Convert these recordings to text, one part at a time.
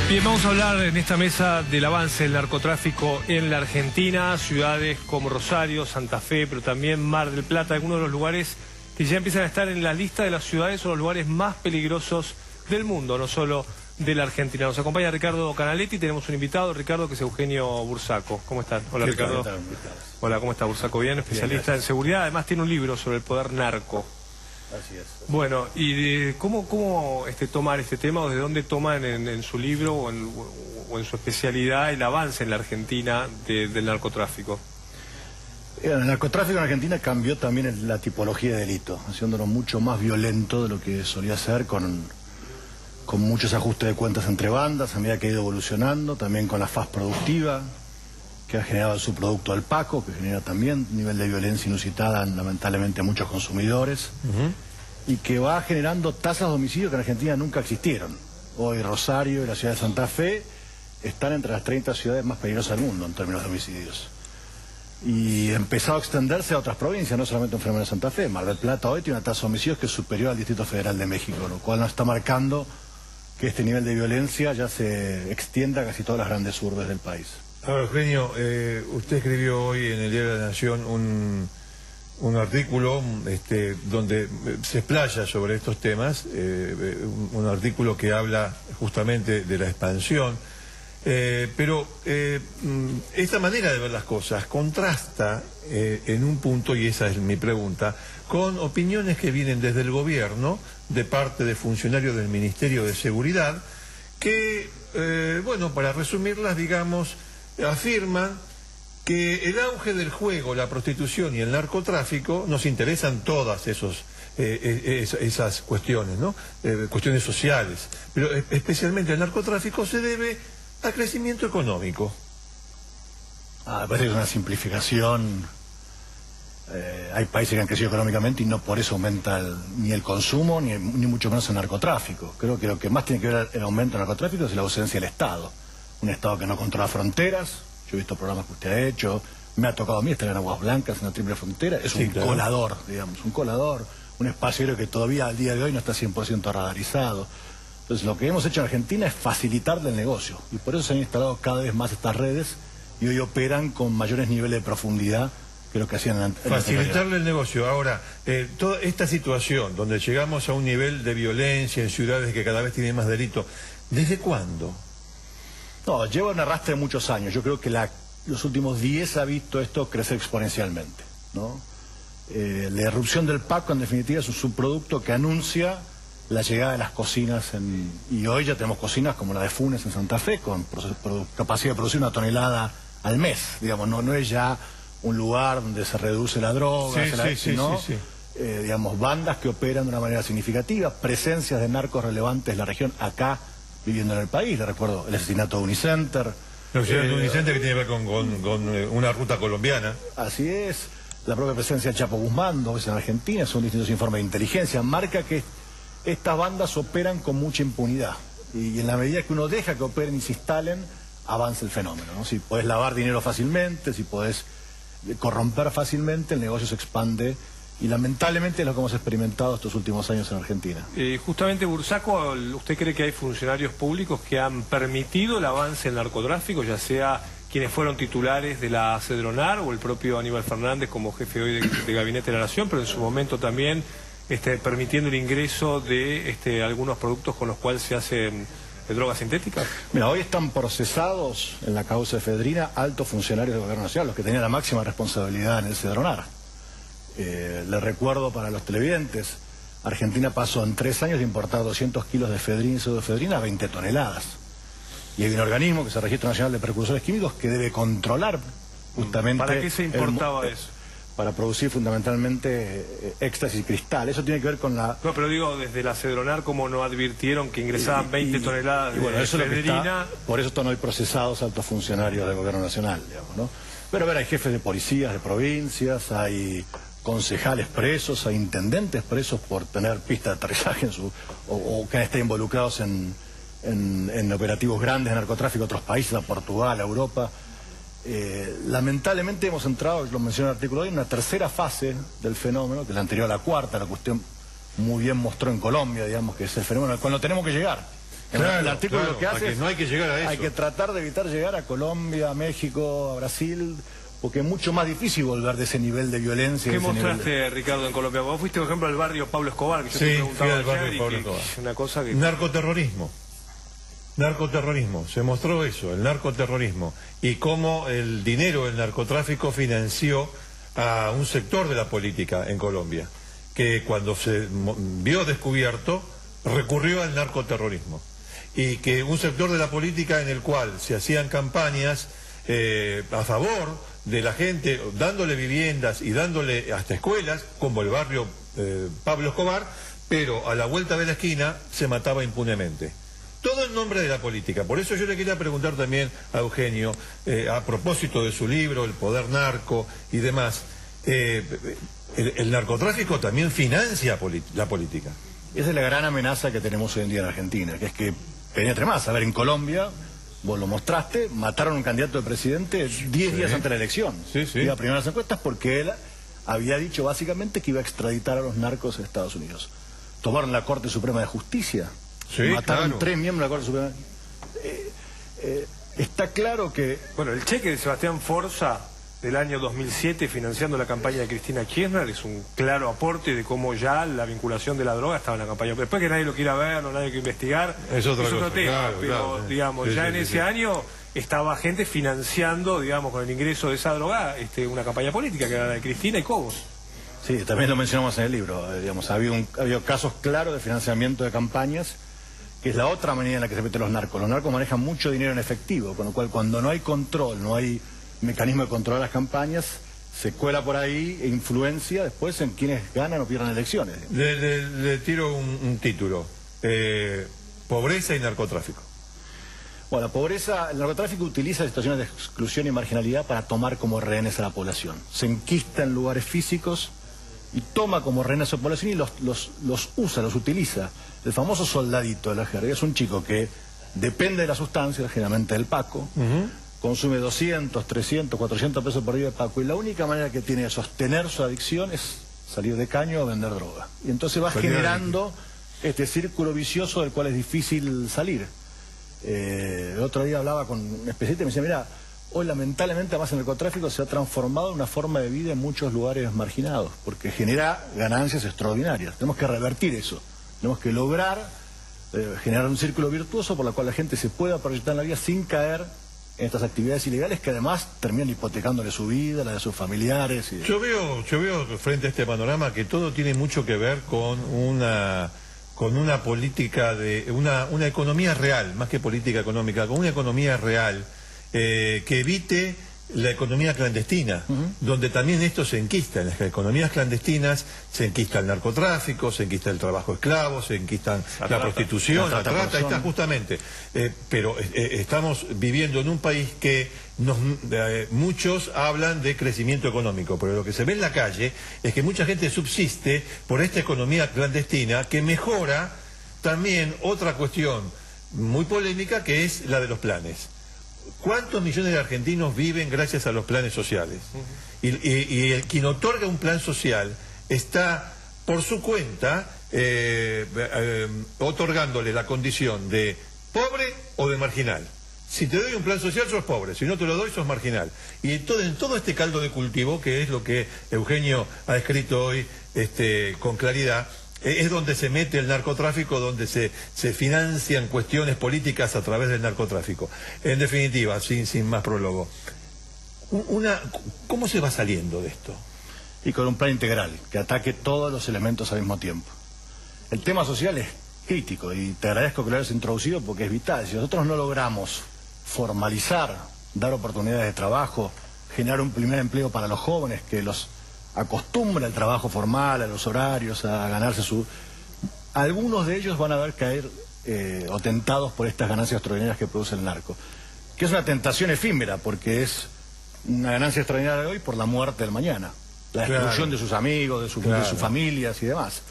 Bien, vamos a hablar en esta mesa del avance del narcotráfico en la Argentina, ciudades como Rosario, Santa Fe, pero también Mar del Plata, algunos de los lugares que ya empiezan a estar en la lista de las ciudades o los lugares más peligrosos del mundo, no solo de la Argentina. Nos acompaña Ricardo Canaletti, tenemos un invitado, Ricardo, que es Eugenio Bursaco. ¿Cómo están? Hola, Ricardo. Hola, ¿cómo está Bursaco? Bien, especialista en seguridad, además tiene un libro sobre el poder narco. Así es. Bueno, ¿y cómo tomar este tema o de dónde toman en su libro o en su especialidad el avance en la Argentina del narcotráfico? El narcotráfico en Argentina cambió también la tipología de delito, haciéndolo mucho más violento de lo que solía ser, con muchos ajustes de cuentas entre bandas, a medida que ha ido evolucionando, también con la faz productiva, que ha generado su producto al Paco, que genera también un nivel de violencia inusitada, lamentablemente, a muchos consumidores, y que va generando tasas de homicidio que en Argentina nunca existieron. Hoy Rosario y la ciudad de Santa Fe están entre las 30 ciudades más peligrosas del mundo en términos de homicidios. Y ha empezado a extenderse a otras provincias, no solamente un fenómeno de Santa Fe. Mar del Plata hoy tiene una tasa de homicidios que es superior al Distrito Federal de México, lo cual nos está marcando que este nivel de violencia ya se extienda a casi todas las grandes urbes del país. Ahora, Eugenio, usted escribió hoy en el Diario de la Nación un artículo donde se explaya sobre estos temas, un artículo que habla justamente de la expansión, pero esta manera de ver las cosas contrasta en un punto, y esa es mi pregunta, con opiniones que vienen desde el gobierno, de parte de funcionarios del Ministerio de Seguridad, que, bueno, para resumirlas, digamos, afirman que el auge del juego, la prostitución y el narcotráfico nos interesan todas esas cuestiones, ¿no? Cuestiones sociales, pero especialmente el narcotráfico se debe al crecimiento económico. Me parece que es una simplificación. Hay países que han crecido económicamente y no por eso aumenta ni el consumo ni mucho menos el narcotráfico. Creo que lo que más tiene que ver el aumento del narcotráfico es la ausencia del Estado. Un Estado que no controla fronteras. Yo he visto programas que usted ha hecho, me ha tocado a mí estar en Aguas Blancas, en la triple frontera. Es un colador, digamos, un espacio aéreo que todavía al día de hoy no está 100% radarizado. Entonces lo que hemos hecho en Argentina es facilitarle el negocio, y por eso se han instalado cada vez más estas redes y hoy operan con mayores niveles de profundidad que lo que hacían antes. Facilitarle el negocio. Ahora, toda esta situación donde llegamos a un nivel de violencia en ciudades que cada vez tienen más delito, ¿desde cuándo? No, lleva un arrastre de muchos años. Yo creo que los últimos 10 ha visto esto crecer exponencialmente, ¿no? La irrupción del Paco, en definitiva, es un subproducto que anuncia la llegada de las cocinas, y hoy ya tenemos cocinas como la de Funes en Santa Fe, con capacidad de producir 1 tonelada al mes. Digamos, no es ya un lugar donde se reduce la droga, sino digamos, bandas que operan de una manera significativa, presencias de narcos relevantes en la región, acá viviendo en el país. Le recuerdo el asesinato de Unicenter. El asesinato de Unicenter, que tiene que ver con una ruta colombiana. Así es. La propia presencia de Chapo Guzmán, 2 veces en Argentina, son distintos informes de inteligencia. Marca que estas bandas operan con mucha impunidad. Y en la medida que uno deja que operen y se instalen, avanza el fenómeno, ¿no? Si podés lavar dinero fácilmente, si podés corromper fácilmente, el negocio se expande. Y lamentablemente es lo que hemos experimentado estos últimos años en Argentina. Justamente, Bursaco, ¿usted cree que hay funcionarios públicos que han permitido el avance del narcotráfico, ya sea quienes fueron titulares de la Cedronar o el propio Aníbal Fernández como jefe hoy de Gabinete de la Nación, pero en su momento también permitiendo el ingreso de algunos productos con los cuales se hacen drogas sintéticas? Mira, hoy están procesados en la causa de efedrina altos funcionarios del Gobierno Nacional, los que tenían la máxima responsabilidad en el Cedronar. Le recuerdo para los televidentes, Argentina pasó en 3 años de importar 200 kilos de efedrina y pseudoefedrina a 20 toneladas. Y hay un organismo, que es el Registro Nacional de Precursores Químicos, que debe controlar justamente... ¿Para qué se importaba eso? Para producir fundamentalmente éxtasis y cristal. Eso tiene que ver con la... No, pero digo, desde la Cedronar, ¿cómo no advirtieron que ingresaban 20 toneladas de efedrina? Por eso están hoy procesados altos funcionarios del Gobierno Nacional, digamos, ¿no? Pero a ver, hay jefes de policías de provincias, hay concejales presos, hay intendentes presos por tener pista de aterrizaje o que estén involucrados en operativos grandes de narcotráfico a otros países, a Portugal, a Europa. Lamentablemente hemos entrado, lo menciona el artículo hoy, en una tercera fase del fenómeno, que es la anterior a la cuarta, la cuestión muy bien mostró en Colombia, digamos, que es el fenómeno al cual no tenemos que llegar. Claro, el artículo claro, lo que hace es, no hay que llegar a eso. hay que tratar de evitar llegar a Colombia, a México, a Brasil, porque es mucho más difícil volver de ese nivel de violencia. ¿Qué mostraste, Ricardo, en Colombia? Vos fuiste, por ejemplo, al barrio Pablo Escobar, que yo te preguntaba fui al barrio ayer, Pablo y Escobar. una cosa que... Narcoterrorismo. Narcoterrorismo. Se mostró eso, el narcoterrorismo. Y cómo el dinero del narcotráfico financió a un sector de la política en Colombia, que cuando se vio descubierto, recurrió al narcoterrorismo. Y que un sector de la política en el cual se hacían campañas a favor de la gente, dándole viviendas y dándole hasta escuelas, como el barrio Pablo Escobar, pero a la vuelta de la esquina se mataba impunemente. Todo en nombre de la política. Por eso yo le quería preguntar también a Eugenio, a propósito de su libro, El poder narco y demás, el narcotráfico también financia la política. Esa es la gran amenaza que tenemos hoy en día en Argentina, que es que penetre más. A ver, en Colombia, vos lo mostraste, mataron a un candidato de presidente 10 días antes de la elección. Iba a primero las encuestas porque él había dicho básicamente que iba a extraditar a los narcos a Estados Unidos. Tomaron la Corte Suprema de Justicia. Mataron 3 miembros de la Corte Suprema. Está claro que... Bueno, el cheque de Sebastián Forza del año 2007 financiando la campaña de Cristina Kirchner es un claro aporte de cómo ya la vinculación de la droga estaba en la campaña. Después que nadie lo quiera ver, no nadie lo quiera investigar, es otro tema, pero digamos, ya en ese año estaba gente financiando, digamos, con el ingreso de esa droga, una campaña política que era la de Cristina y Cobos. Sí, también lo mencionamos en el libro, digamos, ha habido casos claros de financiamiento de campañas, que es la otra manera en la que se meten los narcos. Los narcos manejan mucho dinero en efectivo, con lo cual cuando no hay control, no hay mecanismo de controlar las campañas, se cuela por ahí e influencia después en quienes ganan o pierden elecciones. Le tiro un título, pobreza y narcotráfico. Bueno, la pobreza, el narcotráfico utiliza situaciones de exclusión y marginalidad para tomar como rehenes a la población. Se enquista en lugares físicos y toma como rehenes a la población y los usa, los utiliza. El famoso soldadito de la jerga es un chico que depende de la sustancia, generalmente del Paco, consume 200, 300, 400 pesos por día de Paco y la única manera que tiene de sostener su adicción es salir de caño o vender droga. Y entonces va generando este círculo vicioso del cual es difícil salir. El otro día hablaba con un especialista y me decía, mira, hoy lamentablemente además el narcotráfico se ha transformado en una forma de vida en muchos lugares marginados, porque genera ganancias extraordinarias. Tenemos que revertir eso, tenemos que lograr generar un círculo virtuoso por el cual la gente se pueda proyectar en la vida sin caer en estas actividades ilegales que además terminan hipotecándole su vida, la de sus familiares. Yo veo frente a este panorama que todo tiene mucho que ver con una política una economía real, más que política económica, con una economía real que evite la economía clandestina, donde también esto se enquista. En las economías clandestinas se enquista el narcotráfico, se enquista el trabajo esclavo, se enquistan la prostitución, la trata, está justamente. Pero estamos viviendo en un país que muchos hablan de crecimiento económico, pero lo que se ve en la calle es que mucha gente subsiste por esta economía clandestina que mejora también otra cuestión muy polémica, que es la de los planes. ¿Cuántos millones de argentinos viven gracias a los planes sociales? Y quien otorga un plan social está por su cuenta otorgándole la condición de pobre o de marginal. Si te doy un plan social sos pobre, si no te lo doy sos marginal. Y en todo este caldo de cultivo, que es lo que Eugenio ha escrito hoy con claridad, es donde se mete el narcotráfico, donde se financian cuestiones políticas a través del narcotráfico. En definitiva, sin más prólogo, ¿cómo se va saliendo de esto? Y con un plan integral, que ataque todos los elementos al mismo tiempo. El tema social es crítico y te agradezco que lo hayas introducido porque es vital. Si nosotros no logramos formalizar, dar oportunidades de trabajo, generar un primer empleo para los jóvenes, que los acostumbra al trabajo formal, a los horarios, a ganarse algunos de ellos van a ver caer o tentados por estas ganancias extraordinarias que produce el narco, que es una tentación efímera porque es una ganancia extraordinaria de hoy por la muerte del mañana, la destrucción de sus amigos, de sus familias y demás.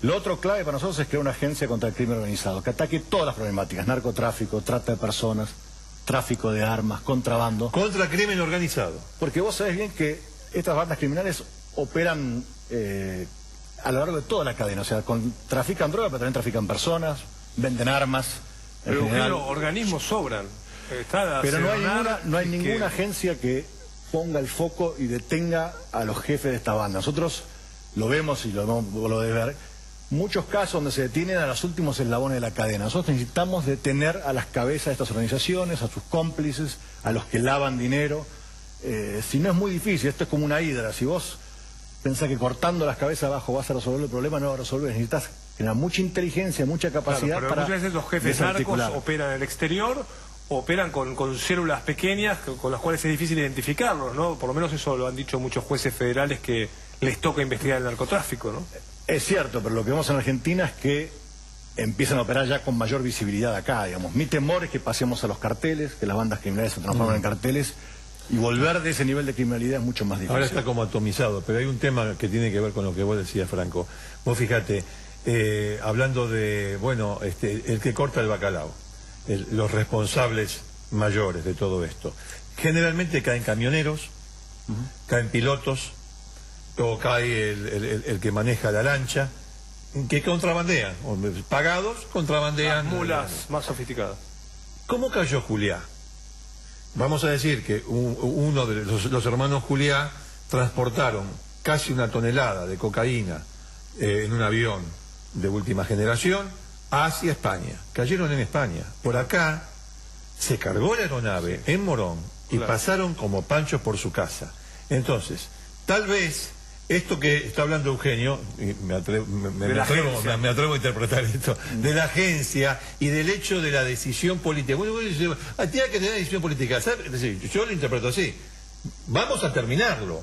Lo otro clave para nosotros es crear una agencia contra el crimen organizado que ataque todas las problemáticas: narcotráfico, trata de personas, tráfico de armas, contrabando. Contra crimen organizado. Porque vos sabés bien que estas bandas criminales operan a lo largo de toda la cadena, o sea, trafican droga, pero también trafican personas, venden armas, Pero general, los organismos sobran. Pero no hay ninguna agencia que ponga el foco y detenga a los jefes de esta banda. Nosotros lo vemos y lo debes ver. Muchos casos donde se detienen a los últimos eslabones de la cadena. Nosotros necesitamos detener a las cabezas de estas organizaciones, a sus cómplices, a los que lavan dinero. Si no, es muy difícil. Esto es como una hidra. Si vos pensás que cortando las cabezas abajo vas a resolver el problema, no lo resolver. Necesitas generar mucha inteligencia, mucha capacidad, pero para muchas veces los jefes narcos operan en el exterior, operan con células pequeñas con las cuales es difícil identificarlos, ¿no? Por lo menos eso lo han dicho muchos jueces federales que les toca investigar el narcotráfico, ¿no? Es cierto, pero lo que vemos en Argentina es que empiezan a operar ya con mayor visibilidad acá, digamos. Mi temor es que pasemos a los carteles, que las bandas criminales se transformen en carteles, y volver de ese nivel de criminalidad es mucho más difícil. Ahora está como atomizado, pero hay un tema que tiene que ver con lo que vos decías, Franco. Vos fíjate, hablando de, bueno, el que corta el bacalao, los responsables mayores de todo esto, generalmente caen camioneros, caen pilotos, o cae el que maneja la lancha, que contrabandean, pagados, contrabandean. Las mulas más sofisticadas. ¿Cómo cayó Juliá? Vamos a decir que uno de los hermanos Juliá transportaron casi 1 tonelada de cocaína en un avión de última generación hacia España. Cayeron en España. Por acá se cargó la aeronave en Morón y pasaron como panchos por su casa. Entonces, tal vez esto que está hablando Eugenio, y me atrevo a interpretar esto, de la agencia y del hecho de la decisión política. Bueno, tiene que tener decisión política. ¿Sabes? Es decir, yo lo interpreto así. Vamos a terminarlo.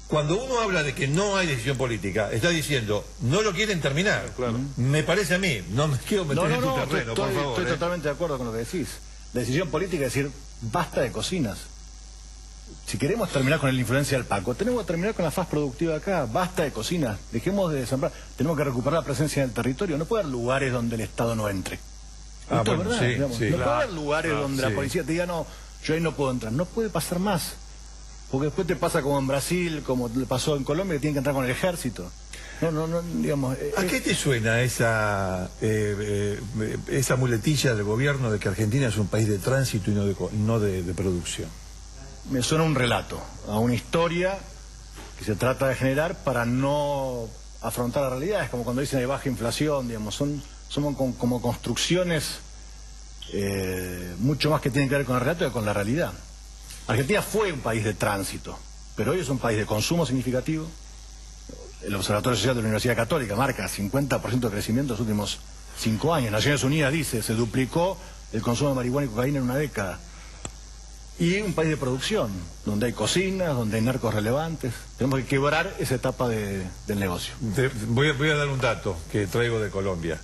Cuando uno habla de que no hay decisión política, está diciendo, no lo quieren terminar. Claro. Me parece a mí, no me quiero meter en tu terreno, por favor. Estoy totalmente de acuerdo con lo que decís. La decisión política es decir, basta de cocinas. Si queremos terminar con la influencia del Paco, tenemos que terminar con la faz productiva acá. Basta de cocinas, dejemos de sembrar. Tenemos que recuperar la presencia del territorio. No puede haber lugares donde el Estado no entre. Esto es verdad, digamos. No puede haber lugares donde la policía te diga, no, yo ahí no puedo entrar. No puede pasar más. Porque después te pasa como en Brasil, como le pasó en Colombia, que tienen que entrar con el ejército. No, digamos... ¿A qué te suena esa muletilla del gobierno de que Argentina es un país de tránsito y no de producción? Me suena un relato, a una historia que se trata de generar para no afrontar la realidad. Es como cuando dicen hay baja inflación, digamos, son como construcciones mucho más que tienen que ver con el relato que con la realidad. Argentina fue un país de tránsito, pero hoy es un país de consumo significativo. El Observatorio Social de la Universidad Católica marca 50% de crecimiento en los últimos 5 años. Naciones Unidas dice, se duplicó el consumo de marihuana y cocaína en una década. Y un país de producción, donde hay cocinas, donde hay narcos relevantes. Tenemos que quebrar esa etapa del negocio. Voy a dar un dato que traigo de Colombia.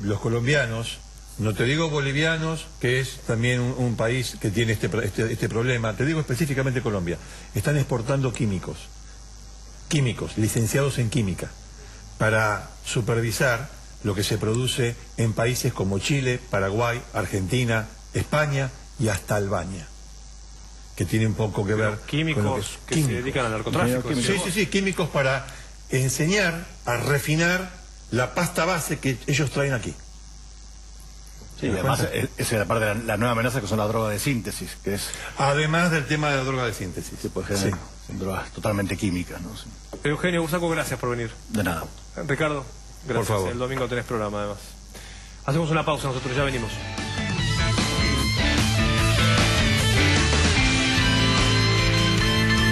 Los colombianos, no te digo bolivianos, que es también un país que tiene este problema, te digo específicamente Colombia, están exportando químicos, licenciados en química, para supervisar lo que se produce en países como Chile, Paraguay, Argentina, España y hasta Albania, que tiene un poco que ver químicos con que se dedican al narcotráfico. Sí, químicos para enseñar a refinar la pasta base que ellos traen aquí. Sí, además esa es la parte de la nueva amenaza, que son las drogas de síntesis, que es... Además del tema de la droga de síntesis. Sí, pues son drogas totalmente químicas, ¿no? Sí. Eugenio Bursaco, gracias por venir. De nada. Ricardo, gracias. Por favor. El domingo tenés programa, además. Hacemos una pausa, nosotros ya venimos.